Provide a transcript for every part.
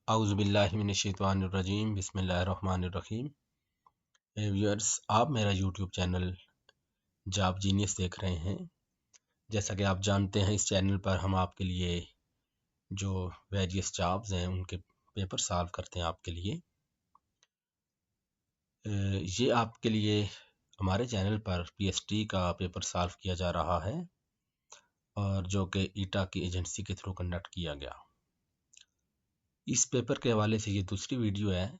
औज़ुबिल्लाहिमिनश्शैतानिर्रजीम बिस्मिल्लाहिर्रहमानिर्रहीम। व्यूअर्स, आप मेरा यूट्यूब चैनल जॉब जीनियस देख रहे हैं। जैसा कि आप जानते हैं, इस चैनल पर हम आपके लिए जो वेरियस जॉब्स हैं उनके पेपर सॉल्व करते हैं आपके लिए। ये आपके लिए हमारे चैनल पर पीएसटी का पेपर सॉल्व किया जा रहा है और जो कि ईटा की एजेंसी के थ्रू कंडक्ट किया गया। इस पेपर के हवाले से ये दूसरी वीडियो है।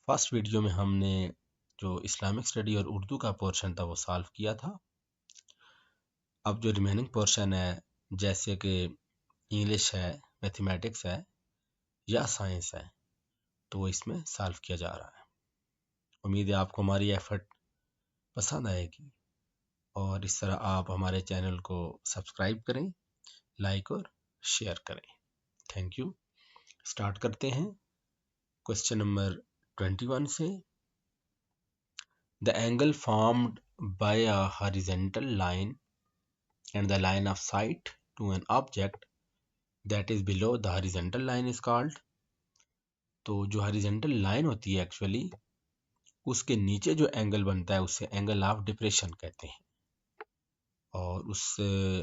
फर्स्ट वीडियो में हमने जो इस्लामिक स्टडी और उर्दू का पोर्शन था वो सॉल्व किया था। अब जो रिमेनिंग पोर्शन है, जैसे कि इंग्लिश है, मैथमेटिक्स है या साइंस है, तो वो इसमें सॉल्व किया जा रहा है। उम्मीद है आपको हमारी एफर्ट पसंद आएगी और इस तरह आप हमारे चैनल को सब्सक्राइब करें, लाइक और शेयर करें। Thank you. स्टार्ट करते हैं क्वेश्चन नंबर 21 से। The angle formed by a horizontal line and the line of sight to an object that is below the horizontal line is called। तो जो horizontal line होती है actually उसके नीचे जो एंगल बनता है उसे एंगल ऑफ डिप्रेशन कहते हैं, और उस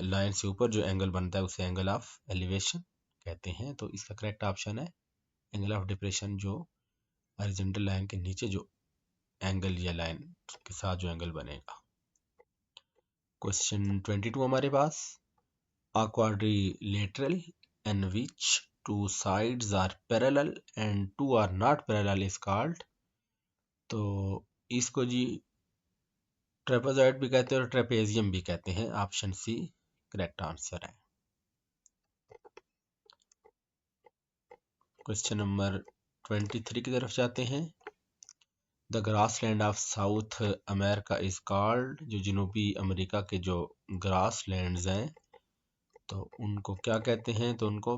लाइन से ऊपर जो एंगल बनता है उसे एंगल ऑफ एलिवेशन कहते हैं। तो इसका करेक्ट ऑप्शन है एंगल ऑफ डिप्रेशन, जो हॉरिजॉन्टल लाइन के नीचे जो एंगल या लाइन के साथ जो एंगल बनेगा। क्वेश्चन 22 हमारे पास। A quadrilateral in which two sides are parallel and two are not parallel is called। तो इसको जी ट्रेपेजॉइड भी कहते हैं और ट्रेपेजियम भी कहते हैं। ऑप्शन सी करेक्ट आंसर है। क्वेश्चन नंबर 23 की तरफ जाते हैं। The grassland of south America is called. जो जनूबी अमेरिका के जो ग्रास लैंड्स हैं तो उनको क्या कहते हैं? तो उनको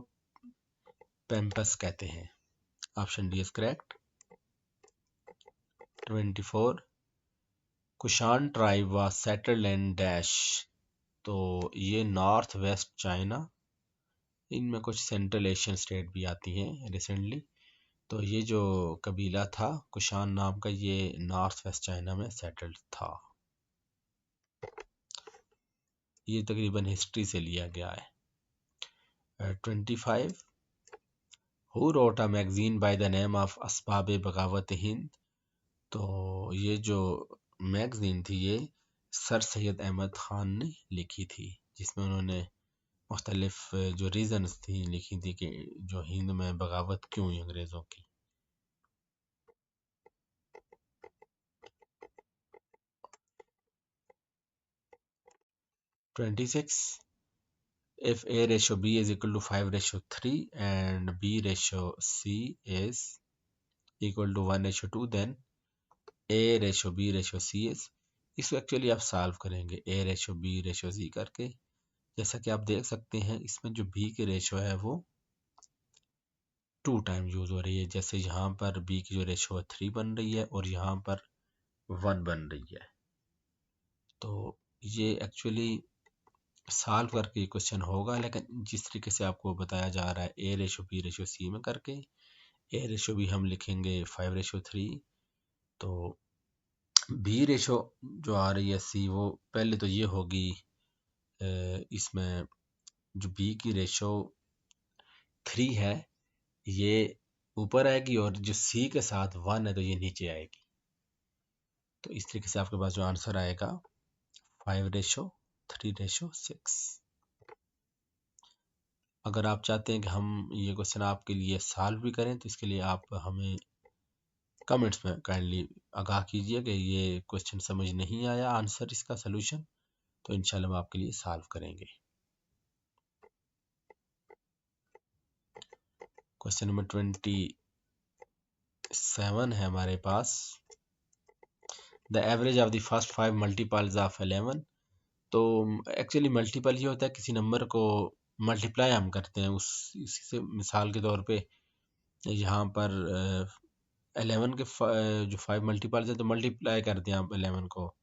पैम्पस कहते हैं। Option D is correct. 24 Kushan tribe was settled in dash. तो ये नॉर्थ वेस्ट चाइना, इनमें कुछ सेंट्रल एशियन स्टेट भी आती हैं रिसेंटली। तो ये जो कबीला था कुशान नाम का, ये नॉर्थ वेस्ट चाइना में सेटल्ड था। ये तकरीबन हिस्ट्री से लिया गया है। 25 who wrote a magazine by the name of Asbab Baghawat Hind. तो ये जो मैगजीन थी ये सर सैयद अहमद ख़ान ने लिखी थी, जिसमें उन्होंने मुख्तलिफ जो रीज़न्स थी लिखी थी कि जो हिंद में बगावत क्यों हुई अंग्रेज़ों की। (26) If A ratio B is equal to 5:3 and B ratio C is equal to 1:2, then A ratio B ratio C is। इसको एक्चुअली आप सॉल्व करेंगे A ratio B ratio C करके। जैसा कि आप देख सकते हैं इसमें जो B की रेशो है वो 2 टाइम यूज़ हो रही है। जैसे यहाँ पर B की जो रेशो है 3 बन रही है और यहाँ पर 1 बन रही है। तो ये एक्चुअली सॉल्व करके क्वेश्चन होगा, लेकिन जिस तरीके से आपको बताया जा रहा है A ratio B ratio C में करके, A रेशो भी हम लिखेंगे 5:3। तो B रेशो जो आ रही है C, वो पहले तो ये होगी इसमें जो B की रेशो 3 है ये ऊपर आएगी और जो C के साथ 1 है तो ये नीचे आएगी। तो इस तरीके से आपके पास जो आंसर आएगा 5:3:6। अगर आप चाहते हैं कि हम ये क्वेश्चन आपके लिए सॉल्व भी करें तो इसके लिए आप हमें कमेंट्स में काइंडली आगाह कीजिए कि ये क्वेश्चन समझ नहीं आया आंसर इसका सलूशन, तो इंशाल्लाह हम आपके लिए सॉल्व करेंगे। क्वेश्चन नंबर 27 है हमारे पास। The average of the first 5 multiples of 11। तो एक्चुअली मल्टीपल ये होता है किसी नंबर को मल्टीप्लाई हम करते हैं उस इसी से। मिसाल के तौर पे यहाँ पर 11 के जो 5 मल्टीपल्स हैं तो मल्टीप्लाई कर दें आप 11 को।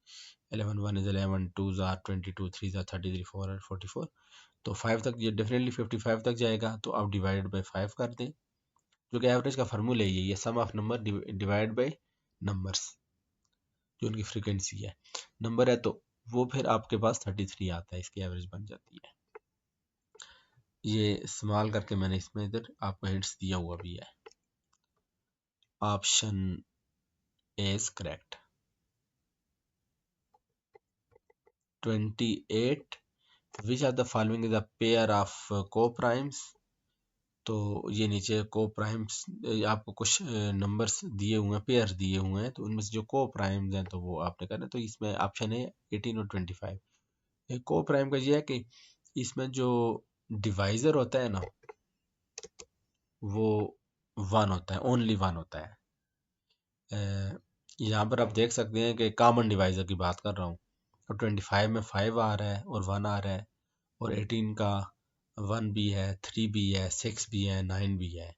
11 1 is 11, 2s are 22, 3s are 33, 4 are 44। तो 5 तक ये डेफिनेटली 55 तक जाएगा, तो आप डिवाइडेड बाई 5 कर दें। जो कि एवरेज का फार्मूला यही है, sum of number divide by numbers, जो उनकी फ्रीक्वेंसी है। नंबर है तो वो फिर आपके पास 33 आता है, इसकी एवरेज बन जाती है। ये इस्तेमाल करके मैंने इसमें इधर आपको हिंट्स दिया हुआ भी है। Option A is correct. 28 which are the following is a pair of co primes. तो ये नीचे को प्राइम्स आपको कुछ नंबर्स दिए हुए हैं, पेयर दिए हुए हैं, तो उनमें से जो को प्राइम्स हैं तो वो आपने करना है। तो इसमें ऑप्शन है 18 और 25। को प्राइम का ये है कि इसमें जो डिवाइजर होता है ना वो 1 होता है, ओनली 1 होता है। यहाँ पर आप देख सकते हैं कि कॉमन डिवाइजर की बात कर रहा हूँ। तो 25 में 5 आ रहा है और 1 आ रहा है, और 18 का 1 भी है, 3 भी है, 6 भी है, 9 भी है।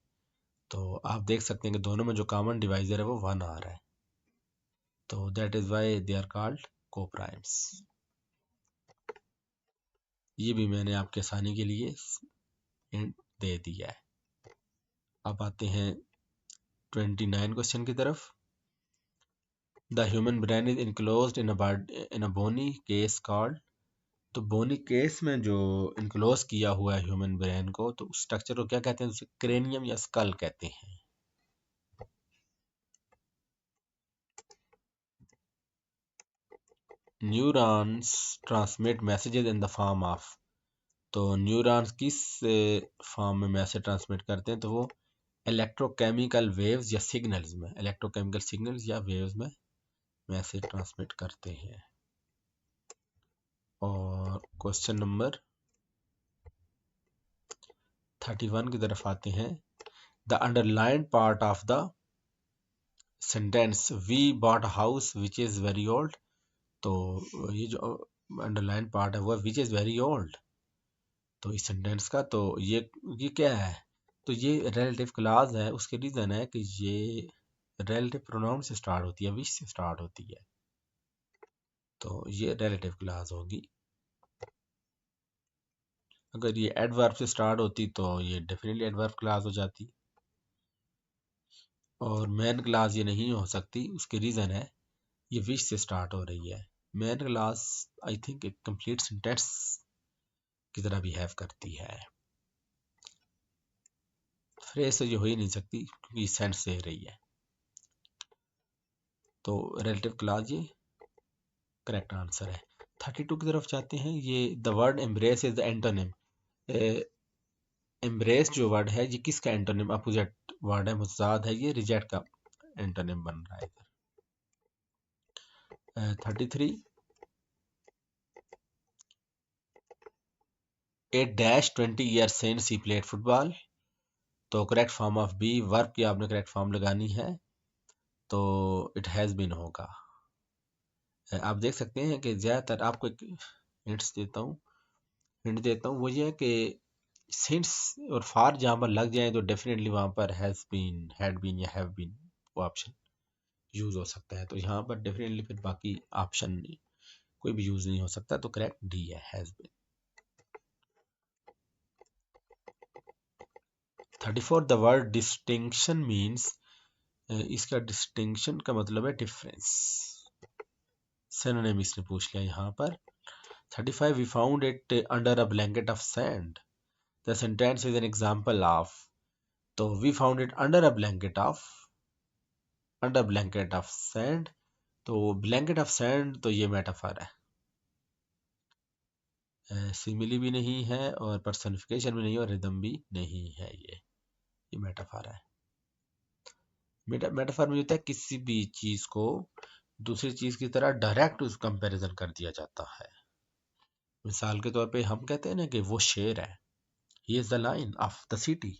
तो आप देख सकते हैं कि दोनों में जो कॉमन डिवाइजर है वो 1 आ रहा है। तो that is why they are called co primes. ये भी मैंने आपके आसानी के लिए हिंट दे दिया है। अब आते हैं 29 क्वेश्चन की तरफ। The human brain is enclosed in a bony case called. तो बोनी केस में जो इनक्लोज किया हुआ है ह्यूमन ब्रेन को, तो उस स्ट्रक्चर को क्या कहते हैं? उसे क्रेनियम या स्कल कहते हैं। Neurons transmit messages in the form of. तो न्यूरॉन्स किस फॉर्म में मैसेज ट्रांसमिट करते हैं? तो वो इलेक्ट्रोकेमिकल वेव्स या सिग्नल्स में, इलेक्ट्रोकेमिकल सिग्नल्स या वेव्स में मैसेज ट्रांसमिट करते हैं। और क्वेश्चन नंबर 31 की तरफ आते हैं। The underline part of the sentence we bought house which is very old. तो ये जो अंडरलाइन पार्ट है वो है विच इज़ वेरी ओल्ड। तो इस सेंटेंस का तो ये क्या है? तो ये रिलेटिव क्लॉज है। उसके रीज़न है कि ये रिलेटिव प्रोनाउन से स्टार्ट होती है, विच से स्टार्ट होती है, तो ये रिलेटिव क्लॉज होगी। अगर ये एडवर्ब से स्टार्ट होती तो ये डेफिनेटली एडवर्ब क्लॉज हो जाती, और मेन क्लॉज ये नहीं हो सकती। उसके रीज़न है ये विच से स्टार्ट हो रही है। मेन क्लॉज आई थिंक एक कंप्लीट सेंटेंस की तरह बिहेव करती है। फ्रेज से ये हो ही नहीं सकती क्योंकि सेंस दे रही है। तो रिलेटिव क्लॉज ये करेक्ट आंसर है। 32 की तरफ जाते हैं। ये the word embrace is the antonym. Embrace जो वर्ड है ये किसका एंटोनिम, अपोजिट वर्ड है, मुजाद है, ये रिजेक्ट का एंटोनिम बन रहा है इधर। 33 A dash 20 year since he played football. तो correct form of be, verb की आपने करेक्ट फॉर्म लगानी है, तो इट हैज़ बीन होगा। आप देख सकते हैं कि ज़्यादातर आपको एक हिंट देता हूँ वो ये है कि सिंस और फार जहाँ पर लग जाए तो डेफिनेटली वहाँ पर हैज़ बीन, हैड बीन या हैव बीन वो ऑप्शन यूज़ हो सकता है। तो यहाँ पर डेफिनेटली फिर बाकी ऑप्शन कोई भी यूज़ नहीं हो सकता, तो करेक्ट डी है, has been. 34 the word distinction means. इसका डिस्टिंक्शन का मतलब है डिफरेंस। सिनोनिम इसने पूछ लिया यहाँ पर। 35 we found it under a blanket of sand. The sentence is an example of. तो we found it under blanket of sand. तो ब्लैंकेट ऑफ सैंड तो ये मेटाफर है, सिमिली भी नहीं है और पर्सनिफिकेशन भी नहीं और रिदम भी नहीं है। ये मेटाफर है। मेटाफर में होता है किसी भी चीज को दूसरी चीज की तरह डायरेक्ट उस कंपैरिजन कर दिया जाता है। मिसाल के तौर पे हम कहते हैं ना कि वो शेर है, he is the line of the city.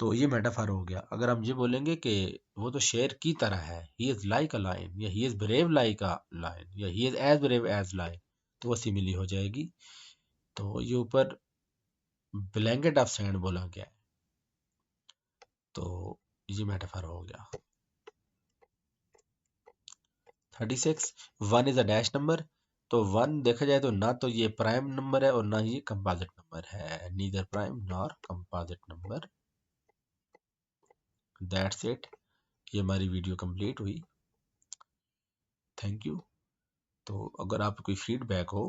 तो ये मेटाफर हो गया। अगर हम ये बोलेंगे कि वो तो शेर की तरह है, he is like a lion, या he is brave like a lion, या he is as brave as lion, तो वो सिमिली हो जाएगी। तो ये ऊपर ब्लैंकेट ऑफ सैंड बोला गया है, तो ये मेटाफर हो गया। 36 one is a dash number. तो वन देखा जाए तो ना तो ये प्राइम नंबर है और ना ये कंपोजिट नंबर है, neither prime nor composite number. That's it, ये हमारी वीडियो कंप्लीट हुई। Thank you. तो अगर आप कोई फीडबैक हो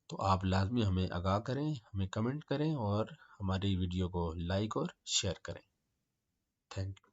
तो आप लाजमी हमें आगाह करें, हमें कमेंट करें और हमारी वीडियो को लाइक और शेयर करें। Thank you.